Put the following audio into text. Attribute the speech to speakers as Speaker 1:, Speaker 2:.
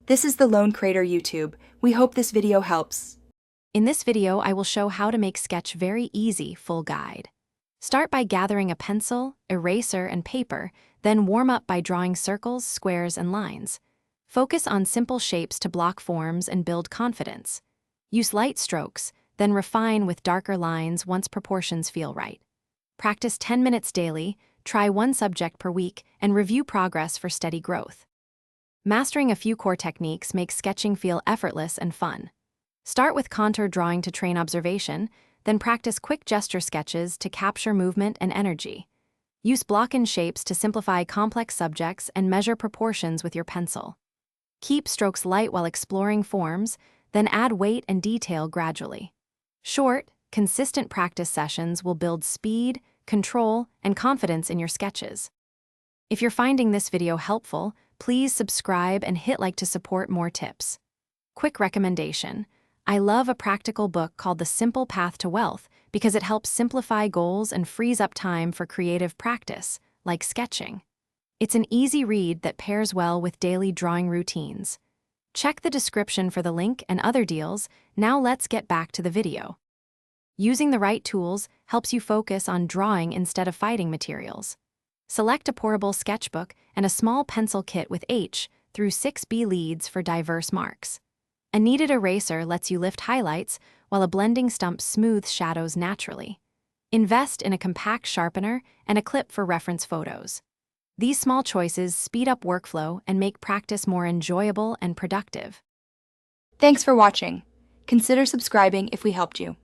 Speaker 1: This is the Lone Creator YouTube. We hope this video helps.
Speaker 2: In this video, I will show how to make Sketch very easy full guide. Start by gathering a pencil, eraser, and paper, then warm up by drawing circles, squares, and lines. Focus on simple shapes to block forms and build confidence. Use light strokes, then refine with darker lines once proportions feel right. Practice 10 minutes daily, try one subject per week, and review progress for steady growth. Mastering a few core techniques makes sketching feel effortless and fun. Start with contour drawing to train observation, then practice quick gesture sketches to capture movement and energy. Use block-in shapes to simplify complex subjects and measure proportions with your pencil. Keep strokes light while exploring forms, then add weight and detail gradually. Short, consistent practice sessions will build speed, control, and confidence in your sketches. If you're finding this video helpful, please subscribe and hit like to support more tips. Quick recommendation: I love a practical book called The Simple Path to Wealth because it helps simplify goals and frees up time for creative practice, like sketching. It's an easy read that pairs well with daily drawing routines. Check the description for the link and other deals. Now let's get back to the video. Using the right tools helps you focus on drawing instead of fighting materials. Select a portable sketchbook and a small pencil kit with H through 6B leads for diverse marks. A kneaded eraser lets you lift highlights, while a blending stump smooths shadows naturally. Invest in a compact sharpener and a clip for reference photos. These small choices speed up workflow and make practice more enjoyable and productive.
Speaker 1: Thanks for watching. Consider subscribing if we helped you.